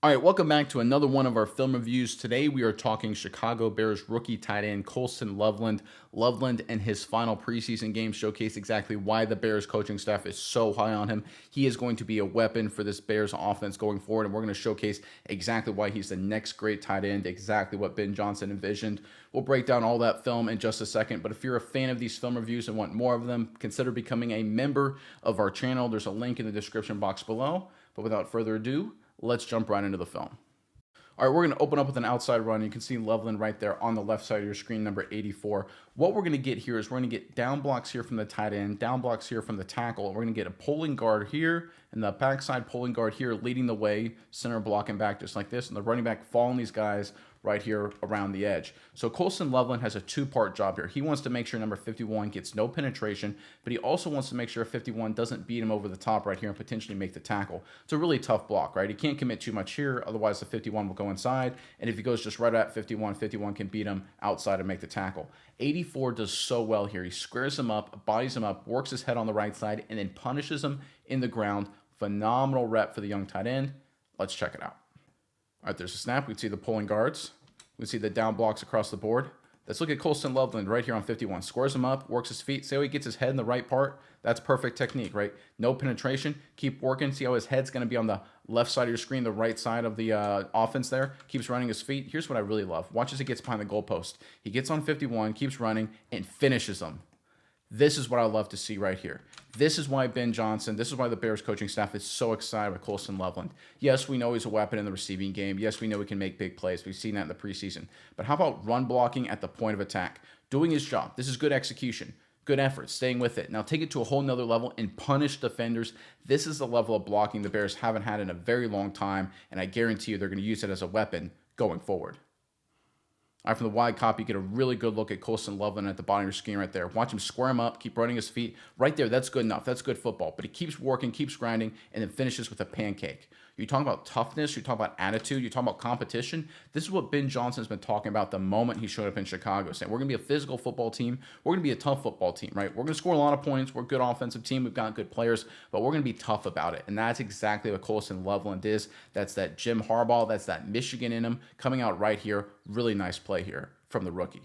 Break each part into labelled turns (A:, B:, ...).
A: All right, welcome back to another one of our film reviews. Today we are talking Chicago Bears rookie tight end Colston Loveland. Loveland and his final preseason game showcase exactly why the Bears coaching staff is so high on him. He is going to be a weapon for this Bears offense going forward, and we're going to showcase exactly why he's the next great tight end, exactly what Ben Johnson envisioned. We'll break down all that film in just a second, but if you're a fan of these film reviews and want more of them, consider becoming a member of our channel. There's a link in the description box below. But without further ado, let's jump right into the film. All right, we're going to open up with an outside run. You can see Loveland right there on the left side of your screen, number 84. What we're going to get here is we're going to get down blocks here from the tight end, down blocks here from the tackle. We're going to get a pulling guard here, and the backside pulling guard here leading the way, center blocking back just like this, and the running back following these guys right here around the edge. So Colston Loveland has a two-part job here. He wants to make sure number 51 gets no penetration, but he also wants to make sure 51 doesn't beat him over the top right here and potentially make the tackle. It's a really tough block, right? He can't commit too much here, otherwise the 51 will go inside, and if he goes just right at 51, 51 can beat him outside and make the tackle. 84 does so well here. He squares him up, bodies him up, works his head on the right side, and then punishes him in the ground. Phenomenal rep for the young tight end. Let's check it out. All right, there's a snap. We can see the pulling guards. We can see the down blocks across the board. Let's look at Colston Loveland right here on 51. Squares him up, works his feet. See how he gets his head in the right part? That's perfect technique, right? No penetration. Keep working. See how his head's going to be on the left side of your screen, the right side of the offense there. Keeps running his feet. Here's what I really love. Watch as he gets behind the goalpost. He gets on 51, keeps running, and finishes them. This is what I love to see right here. This is why Ben Johnson, this is why the Bears coaching staff is so excited with Colston Loveland. Yes, we know he's a weapon in the receiving game. Yes, we know he can make big plays. We've seen that in the preseason. But how about run blocking at the point of attack? Doing his job. This is good execution. Good effort, staying with it. Now take it to a whole nother level and punish defenders. This is the level of blocking the Bears haven't had in a very long time, and I guarantee you they're going to use it as a weapon going forward. All right, from the wide copy, you get a really good look at Colston Loveland at the bottom of your screen right there. Watch him square him up, keep running his feet. Right there, that's good enough. That's good football. But he keeps working, keeps grinding, and then finishes with a pancake. You talk about toughness, you talk about attitude, you talk about competition. This is what Ben Johnson's been talking about the moment he showed up in Chicago, saying we're going to be a physical football team. We're going to be a tough football team, right? We're going to score a lot of points. We're a good offensive team. We've got good players, but we're going to be tough about it. And that's exactly what Colston Loveland is. That's that Jim Harbaugh. That's that Michigan in him coming out right here. Really nice play here from the rookie.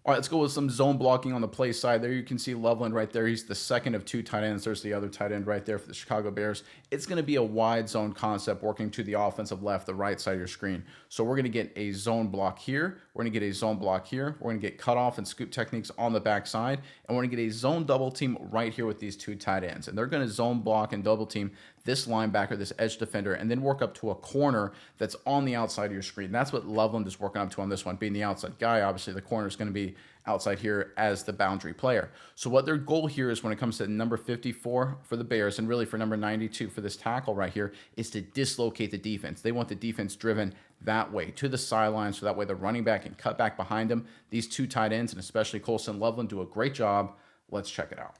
A: All right, let's go with some zone blocking on the play side. There you can see Loveland right there. He's the second of two tight ends. There's the other tight end right there for the Chicago Bears. It's going to be a wide zone concept working to the offensive left, the right side of your screen. So we're going to get a zone block here. We're going to get a zone block here. We're going to get cutoff and scoop techniques on the backside. And we're going to get a zone double team right here with these two tight ends. And they're going to zone block and double team this linebacker, this edge defender, and then work up to a corner that's on the outside of your screen. That's what Loveland is working up to on this one, being the outside guy. Obviously, the corner is going to be outside here as the boundary player. So what their goal here is when it comes to number 54 for the Bears and really for number 92 for this tackle right here is to dislocate the defense. They want the defense driven that way to the sideline so that way the running back can cut back behind them. These two tight ends and especially Colston Loveland do a great job. Let's check it out.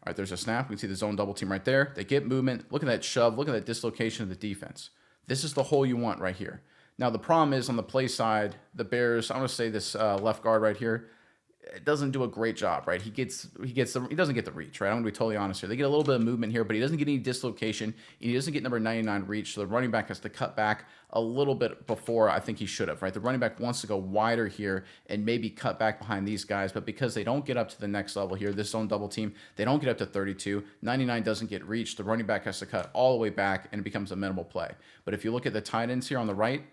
A: All right, there's a snap. We can see the zone double team right there. They get movement. Look at that shove. Look at that dislocation of the defense. This is the hole you want right here. Now, the problem is on the play side, the Bears, I'm going to say this left guard right here, it doesn't do a great job, right? He doesn't get the reach, right? I'm going to be totally honest here. They get a little bit of movement here, but he doesn't get any dislocation. He doesn't get number 99 reach, so the running back has to cut back a little bit before I think he should have, right? The running back wants to go wider here and maybe cut back behind these guys, but because they don't get up to the next level here, this zone double team, they don't get up to 32. 99 doesn't get reached. The running back has to cut all the way back, and it becomes a minimal play. But if you look at the tight ends here on the right,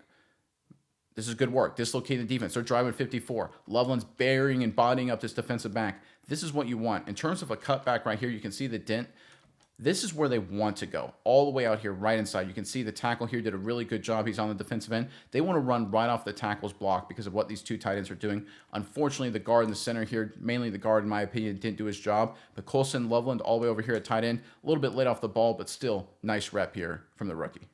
A: this is good work. Dislocated defense. They're driving 54. Loveland's burying and bodying up this defensive back. This is what you want. In terms of a cutback right here, you can see the dent. This is where they want to go, all the way out here right inside. You can see the tackle here did a really good job. He's on the defensive end. They want to run right off the tackle's block because of what these two tight ends are doing. Unfortunately, the guard in the center here, mainly the guard in my opinion, didn't do his job. But Colston Loveland all the way over here at tight end, a little bit late off the ball, but still nice rep here from the rookie.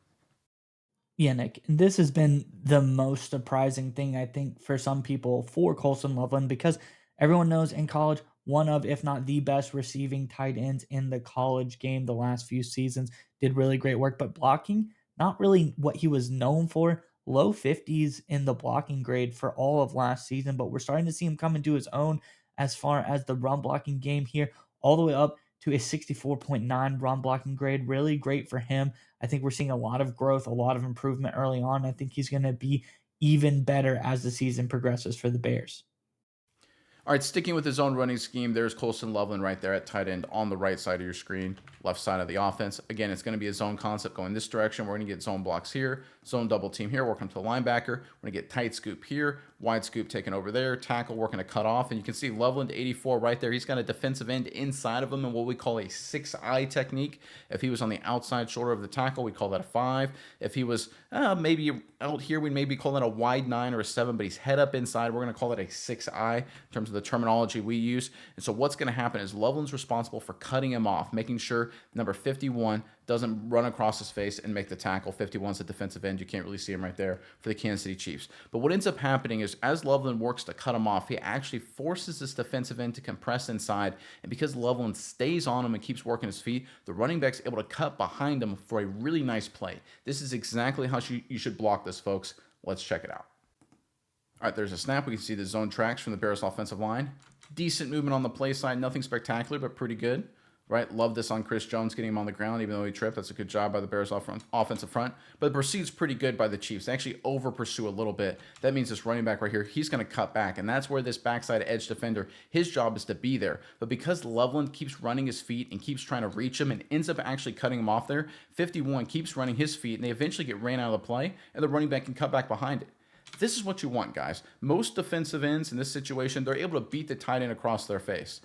B: Yeah, Nick, this has been the most surprising thing, I think, for some people for Colson Loveland because everyone knows in college, one of, if not the best receiving tight ends in the college game the last few seasons, did really great work, but blocking, not really what he was known for. Low 50s in the blocking grade for all of last season, but we're starting to see him come into his own as far as the run blocking game here, all the way up to a 64.9 run blocking grade. Really great for him. I think we're seeing a lot of growth, a lot of improvement early on. I think he's going to be even better as the season progresses for the Bears.
A: All right, sticking with his own running scheme, there's Colston Loveland right there at tight end on the right side of your screen, left side of the offense. Again, it's going to be a zone concept going this direction. We're going to get zone blocks here, zone double team here, working to the linebacker. We're going to get tight scoop here, wide scoop taken over there, tackle working to cut off. And you can see Loveland, 84 right there. He's got a defensive end inside of him in what we call a 6-eye technique. If he was on the outside shoulder of the tackle, we call that a 5. If he was maybe out here, we maybe call that a wide 9 or a 7, but he's head up inside. We're going to call it a 6-eye in terms of the terminology we use. And so what's going to happen is Loveland's responsible for cutting him off, making sure number 51 doesn't run across his face and make the tackle. 51's the defensive end. You can't really see him right there for the Kansas City Chiefs. But what ends up happening is as Loveland works to cut him off, he actually forces this defensive end to compress inside. And because Loveland stays on him and keeps working his feet, the running back's able to cut behind him for a really nice play. This is exactly how you should block this, folks. Let's check it out. All right, there's a snap. We can see the zone tracks from the Bears offensive line. Decent movement on the play side. Nothing spectacular, but pretty good. Right? Love this on Chris Jones, getting him on the ground, even though he tripped. That's a good job by the Bears offensive front. But the pursuit's pretty good by the Chiefs. They actually over-pursue a little bit. That means this running back right here, he's going to cut back. And that's where this backside edge defender, his job is to be there. But because Loveland keeps running his feet and keeps trying to reach him and ends up actually cutting him off there, 51 keeps running his feet, and they eventually get ran out of the play, and the running back can cut back behind it. This is what you want, guys. Most defensive ends in this situation, they're able to beat the tight end across their face.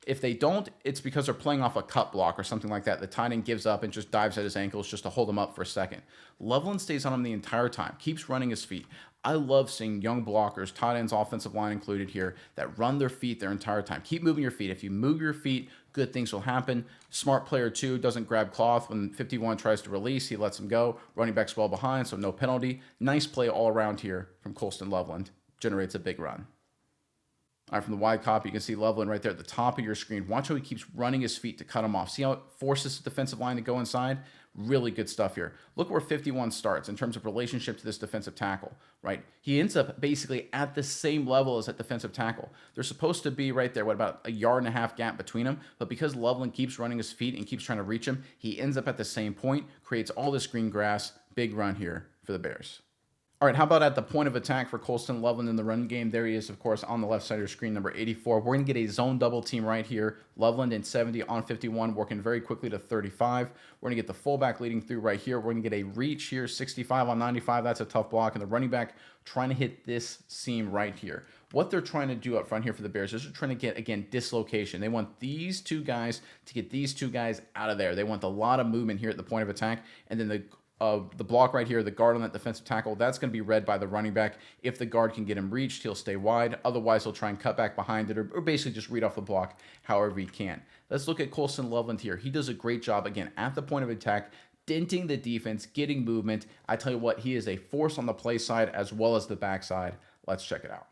A: If they don't, it's because they're playing off a cut block or something like that. The tight end gives up and just dives at his ankles just to hold him up for a second. Loveland stays on him the entire time, keeps running his feet. I love seeing young blockers, tight ends, offensive line included here, that run their feet their entire time. Keep moving your feet. If you move your feet, good things will happen. Smart player, too, doesn't grab cloth. When 51 tries to release, he lets him go. Running back's well behind, so no penalty. Nice play all around here from Colston Loveland. Generates a big run. All right, from the wide copy, you can see Loveland right there at the top of your screen. Watch how he keeps running his feet to cut him off. See how it forces the defensive line to go inside? Really good stuff here. Look where 51 starts in terms of relationship to this defensive tackle, right? He ends up basically at the same level as that defensive tackle. They're supposed to be right there, about a yard and a half gap between them, but because Loveland keeps running his feet and keeps trying to reach him, he ends up at the same point, creates all this green grass. Big run here for the Bears. All right, how about at the point of attack for Colston Loveland in the run game? There he is, of course, on the left side of your screen, number 84. We're going to get a zone double team right here. Loveland in 70 on 51, working very quickly to 35. We're going to get the fullback leading through right here. We're going to get a reach here, 65 on 95. That's a tough block. And the running back trying to hit this seam right here. What they're trying to do up front here for the Bears is they're trying to get, again, dislocation. They want these two guys to get these two guys out of there. They want a lot of movement here at the point of attack. And then the block right here, the guard on that defensive tackle, that's going to be read by the running back. If the guard can get him reached, he'll stay wide. Otherwise, he'll try and cut back behind it or basically just read off the block however he can. Let's look at Colston Loveland here. He does a great job, again, at the point of attack, denting the defense, getting movement. I tell you what, he is a force on the play side as well as the backside. Let's check it out.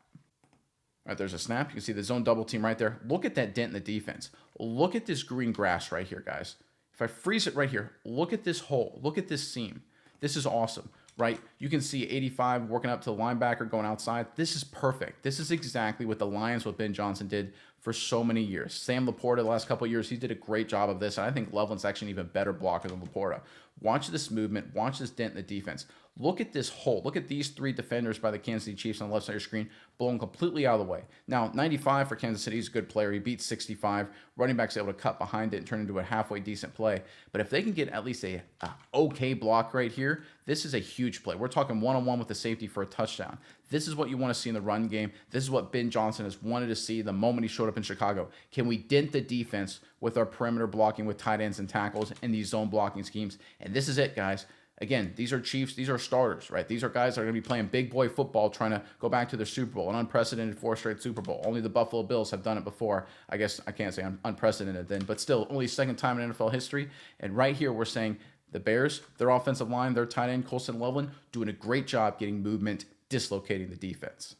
A: All right, there's a snap. You can see the zone double team right there. Look at that dent in the defense. Look at this green grass right here, guys. If I freeze it right here, look at this hole. Look at this seam. This is awesome, right? You can see 85 working up to the linebacker, going outside. This is perfect. This is exactly what the Lions, what Ben Johnson did for so many years. Sam Laporta, the last couple of years, he did a great job of this. And I think Loveland's actually an even better blocker than Laporta. Watch this movement. Watch this dent in the defense. Look at this hole. Look at these three defenders by the Kansas City Chiefs on the left side of your screen, blown completely out of the way. Now, 95 for Kansas City is a good player. He beats 65. Running back's able to cut behind it and turn into a halfway decent play. But if they can get at least a okay block right here, this is a huge play. We're talking one-on-one with the safety for a touchdown. This is what you want to see in the run game. This is what Ben Johnson has wanted to see the moment he showed up in Chicago. Can we dent the defense with our perimeter blocking with tight ends and tackles and these zone blocking schemes? And this is it, guys. Again, these are Chiefs. These are starters, right? These are guys that are going to be playing big boy football, trying to go back to their Super Bowl, an unprecedented 4 straight Super Bowl. Only the Buffalo Bills have done it before. I guess I can't say unprecedented then, but still, only second time in NFL history. And right here, we're saying the Bears, their offensive line, their tight end, Colston Loveland, doing a great job getting movement, dislocating the defense.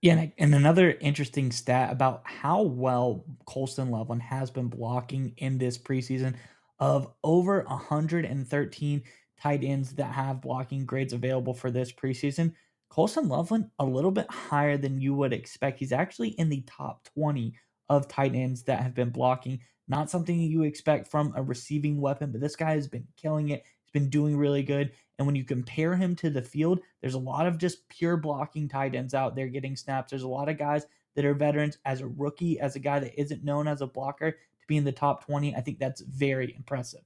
B: Yeah, and another interesting stat about how well Colston Loveland has been blocking in this preseason of over 113 tight ends that have blocking grades available for this preseason. Colston Loveland a little bit higher than you would expect. He's actually in the top 20 of tight ends that have been blocking. Not something you expect from a receiving weapon, but this guy has been killing it. He's been doing really good. And when you compare him to the field, there's a lot of just pure blocking tight ends out there getting snaps. There's a lot of guys that are veterans. As a rookie, as a guy that isn't known as a blocker, to be in the top 20, I think that's very impressive.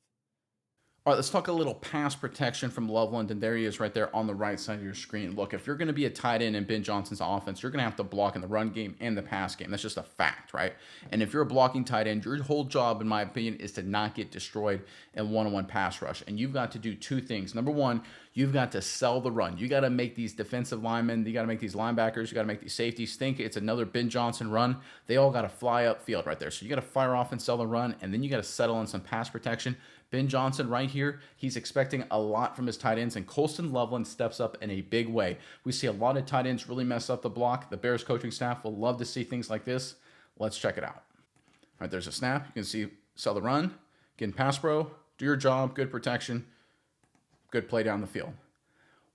A: All right, let's talk a little pass protection from Loveland, and there he is right there on the right side of your screen. Look, if you're going to be a tight end in Ben Johnson's offense, you're going to have to block in the run game and the pass game. That's just a fact, right? And if you're a blocking tight end, your whole job, in my opinion, is to not get destroyed in one-on-one pass rush. And you've got to do two things. Number one, you've got to sell the run. You got to make these defensive linemen, you got to make these linebackers, you got to make these safeties think it's another Ben Johnson run. They all got to fly upfield right there. So you got to fire off and sell the run, and then you got to settle on some pass protection. Ben Johnson right here, he's expecting a lot from his tight ends, and Colston Loveland steps up in a big way. We see a lot of tight ends really mess up the block. The Bears coaching staff will love to see things like this. Let's check it out. All right, there's a snap. You can see sell the run, get in pass pro, do your job, good protection, good play down the field.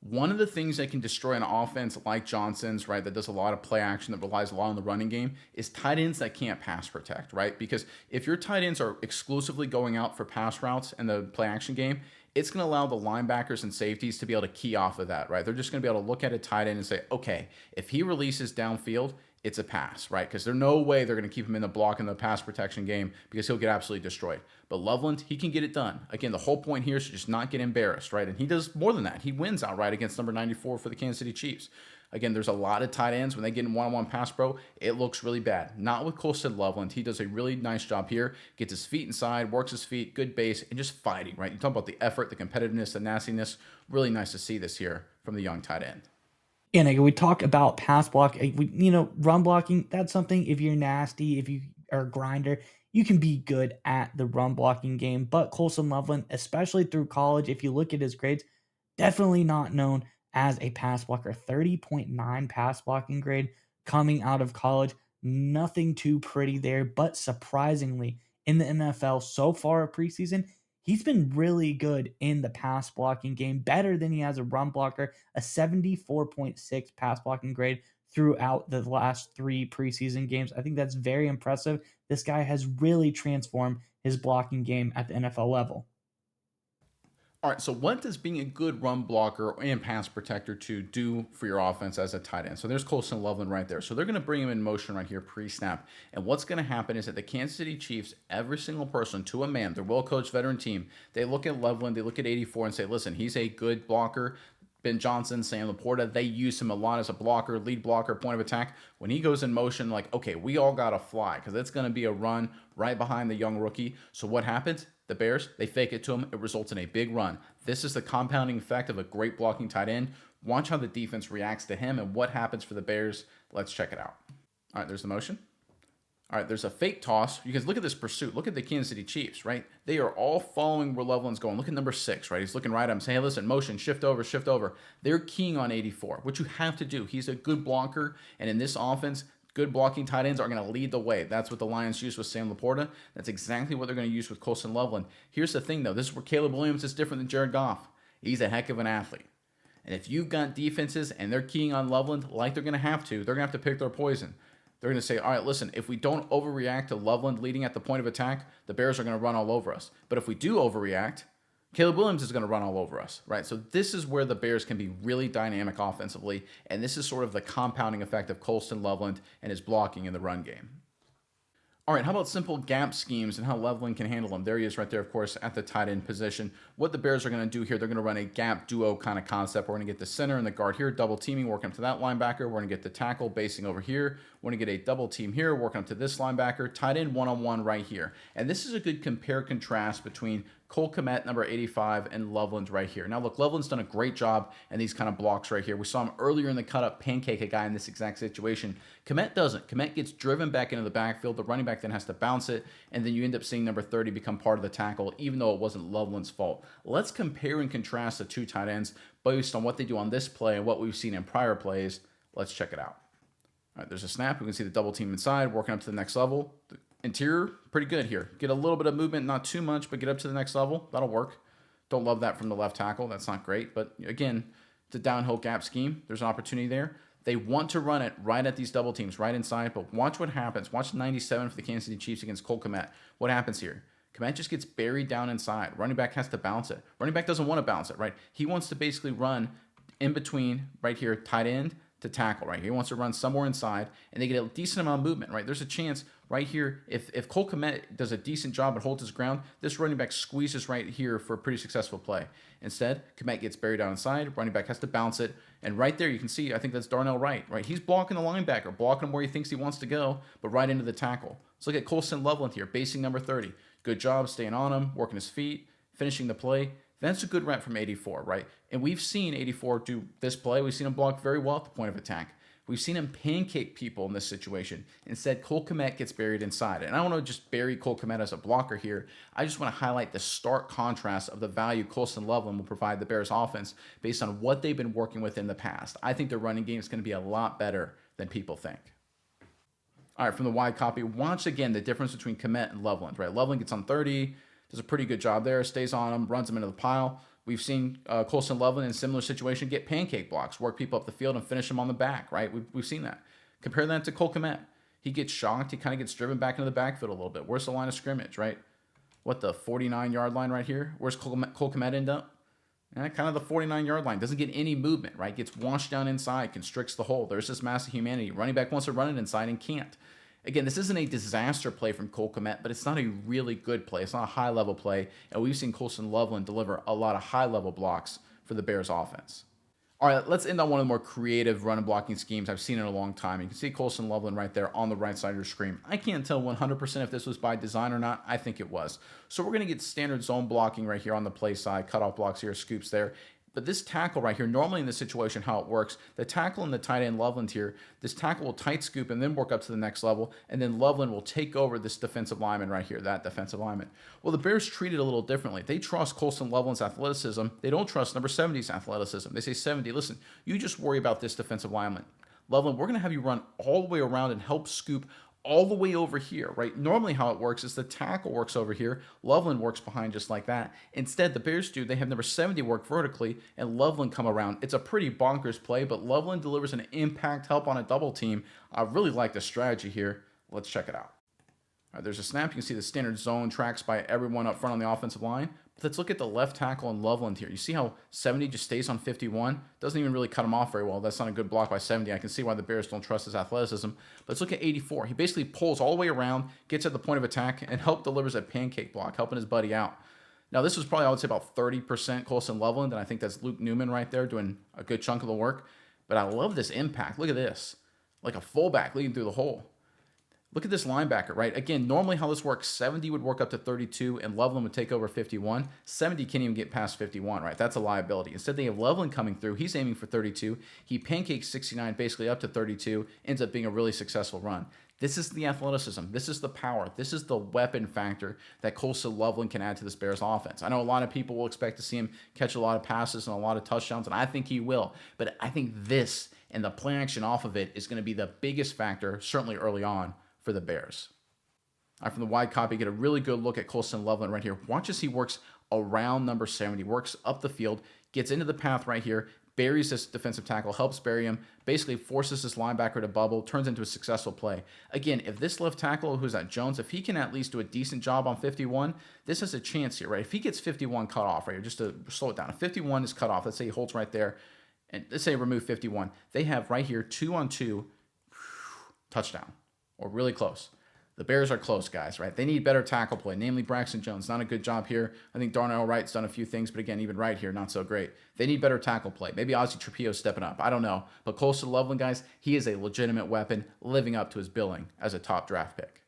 A: One of the things that can destroy an offense like Johnson's, right, that does a lot of play action, that relies a lot on the running game, is tight ends that can't pass protect, right? Because if your tight ends are exclusively going out for pass routes in the play action game, it's going to allow the linebackers and safeties to be able to key off of that, right? They're just going to be able to look at a tight end and say, okay, if he releases downfield, it's a pass, right? Because there's no way they're going to keep him in the block in the pass protection game because he'll get absolutely destroyed. But Loveland, he can get it done. Again, the whole point here is to just not get embarrassed, right? And he does more than that. He wins outright against number 94 for the Kansas City Chiefs. Again, there's a lot of tight ends. When they get in one-on-one pass pro, it looks really bad. Not with Colston Loveland. He does a really nice job here. Gets his feet inside, works his feet, good base, and just fighting, right? You talk about the effort, the competitiveness, the nastiness. Really nice to see this here from the young tight end.
B: And we talk about pass block, run blocking. That's something, if you're nasty, if you are a grinder, you can be good at the run blocking game. But Colson Loveland, especially through college, if you look at his grades, definitely not known as a pass blocker. 30.9 pass blocking grade coming out of college. Nothing too pretty there, but surprisingly, in the NFL so far preseason, he's been really good in the pass blocking game, better than he has a run blocker, a 74.6 pass blocking grade throughout the last three preseason games. I think that's very impressive. This guy has really transformed his blocking game at the NFL level.
A: All right, so what does being a good run blocker and pass protector to do for your offense as a tight end? So there's Colston Loveland right there. So they're going to bring him in motion right here pre-snap. And what's going to happen is that the Kansas City Chiefs, every single person to a man, their well-coached veteran team, they look at Loveland, they look at 84 and say, listen, he's a good blocker. Ben Johnson, Sam Laporta, they use him a lot as a blocker, lead blocker, point of attack. When he goes in motion, like, okay, we all got to fly because it's going to be a run right behind the young rookie. So what happens? The Bears, they fake it to him. It results in a big run. This is the compounding effect of a great blocking tight end. Watch how the defense reacts to him and what happens for the Bears. Let's check it out. All right, there's the motion. All right, there's a fake toss. You guys look at this pursuit. Look at the Kansas City Chiefs, right? They are all following where Loveland's going. Look at number 6, right? He's looking right at him, saying, hey, listen, motion, shift over, shift over. They're keying on 84, which you have to do. He's a good blocker, and in this offense, good blocking tight ends are going to lead the way. That's what the Lions used with Sam Laporta. That's exactly what they're going to use with Colston Loveland. Here's the thing, though. This is where Caleb Williams is different than Jared Goff. He's a heck of an athlete. And if you've got defenses and they're keying on Loveland like they're going to have to, they're going to have to pick their poison. They're going to say, all right, listen, if we don't overreact to Loveland leading at the point of attack, the Bears are going to run all over us. But if we do overreact, Caleb Williams is going to run all over us, right? So this is where the Bears can be really dynamic offensively, and this is sort of the compounding effect of Colston Loveland and his blocking in the run game. All right, how about simple gap schemes and how Loveland can handle them? There he is right there, of course, at the tight end position. What the Bears are going to do here, they're going to run a gap duo kind of concept. We're going to get the center and the guard here, double teaming, working up to that linebacker. We're going to get the tackle basing over here. We're going to get a double team here, working up to this linebacker, tight end one-on-one right here. And this is a good compare-contrast between Cole Kmet, number 85, and Loveland right here. Now, look, Loveland's done a great job in these kind of blocks right here. We saw him earlier in the cut-up pancake a guy in this exact situation. Kmet doesn't. Kmet gets driven back into the backfield. The running back then has to bounce it, and then you end up seeing number 30 become part of the tackle, even though it wasn't Loveland's fault. Let's compare and contrast the two tight ends based on what they do on this play and what we've seen in prior plays. Let's check it out. All right, there's a snap. We can see the double team inside, working up to the next level. The interior, pretty good here. Get a little bit of movement, not too much, but get up to the next level. That'll work. Don't love that from the left tackle. That's not great. But again, it's a downhill gap scheme. There's an opportunity there. They want to run it right at these double teams, right inside, but watch what happens. Watch 97 for the Kansas City Chiefs against Cole Kmet. What happens here? Kmet just gets buried down inside. Running back has to bounce it. Running back doesn't want to bounce it, right? He wants to basically run in between right here, tight end to tackle, right? He wants to run somewhere inside, and they get a decent amount of movement, right? There's a chance right here, if Cole Kmet does a decent job and holds his ground, this running back squeezes right here for a pretty successful play. Instead, Kmet gets buried down inside, running back has to bounce it, and right there you can see, I think that's Darnell Wright, right? He's blocking the linebacker, blocking him where he thinks he wants to go, but right into the tackle. Let's look at Colston Loveland here, basing number 30. Good job staying on him, working his feet, finishing the play. That's a good rep from 84, right? And we've seen 84 do this play. We've seen him block very well at the point of attack. We've seen him pancake people in this situation. Instead, Cole Kmet gets buried inside. And I don't want to just bury Cole Kmet as a blocker here. I just want to highlight the stark contrast of the value Colston Loveland will provide the Bears offense based on what they've been working with in the past. I think their running game is going to be a lot better than people think. All right, from the wide copy, watch again the difference between Kmet and Loveland, right? Loveland gets on 30, does a pretty good job there, stays on him, runs him into the pile. We've seen Colston Loveland in a similar situation get pancake blocks, work people up the field and finish them on the back, right? We've seen that. Compare that to Cole Kmet. He gets shocked. He kind of gets driven back into the backfield a little bit. Where's the line of scrimmage, right? What, the 49-yard line right here? Where's Cole Kmet end up? Kind of the 49-yard line. Doesn't get any movement, right? Gets washed down inside, constricts the hole. There's this massive humanity. Running back wants to run it inside and can't. Again, this isn't a disaster play from Cole Kmet, but it's not a really good play. It's not a high-level play, and we've seen Colston Loveland deliver a lot of high-level blocks for the Bears offense. All right, let's end on one of the more creative run and blocking schemes I've seen in a long time. You can see Colston Loveland right there on the right side of your screen. I can't tell 100% if this was by design or not. I think it was. So we're going to get standard zone blocking right here on the play side, cutoff blocks here, scoops there. But this tackle right here, normally in this situation, how it works, the tackle and the tight end Loveland here, this tackle will tight scoop and then work up to the next level, and then Loveland will take over this defensive lineman right here, that defensive lineman. Well, the Bears treat it a little differently. They trust Colston Loveland's athleticism. They don't trust number 70's athleticism. They say, 70, listen, you just worry about this defensive lineman. Loveland, we're going to have you run all the way around and help scoop all the way over here, right? Normally how it works is the tackle works over here. Loveland works behind just like that. Instead, the Bears do. They have number 70 work vertically and Loveland come around. It's a pretty bonkers play, but Loveland delivers an impact help on a double team. I really like the strategy here. Let's check it out. All right, there's a snap. You can see the standard zone tracks by everyone up front on the offensive line. But let's look at the left tackle and Loveland here. You see how 70 just stays on 51? Doesn't even really cut him off very well. That's not a good block by 70. I can see why the Bears don't trust his athleticism. But let's look at 84. He basically pulls all the way around, gets at the point of attack, and delivers a pancake block, helping his buddy out. Now, this was probably, I would say, about 30% Colston Loveland, and I think that's Luke Newman right there doing a good chunk of the work. But I love this impact. Look at this. Like a fullback leading through the hole. Look at this linebacker, right? Again, normally how this works, 70 would work up to 32 and Loveland would take over 51. 70 can't even get past 51, right? That's a liability. Instead, they have Loveland coming through. He's aiming for 32. He pancakes 69 basically up to 32, ends up being a really successful run. This is the athleticism. This is the power. This is the weapon factor that Colston Loveland can add to this Bears offense. I know a lot of people will expect to see him catch a lot of passes and a lot of touchdowns, and I think he will. But I think this and the play action off of it is going to be the biggest factor, certainly early on, for the Bears. All right, from the wide copy, get a really good look at Colston Loveland right here. Watch as he works around number 70, works up the field, gets into the path right here, buries this defensive tackle, helps bury him, basically forces this linebacker to bubble, turns into a successful play. Again, if this left tackle, who's that, Jones, if he can at least do a decent job on 51, this has a chance here, right? If he gets 51 cut off right here, just to slow it down, if 51 is cut off, let's say he holds right there, and let's say remove 51, they have right here 2-on-2 touchdown. Or really close. The Bears are close, guys, right? They need better tackle play, namely Braxton Jones. Not a good job here. I think Darnell Wright's done a few things, but again, even Wright here, not so great. They need better tackle play. Maybe Ozzie Trapio's stepping up. I don't know. But Colston Loveland, guys, he is a legitimate weapon, living up to his billing as a top draft pick.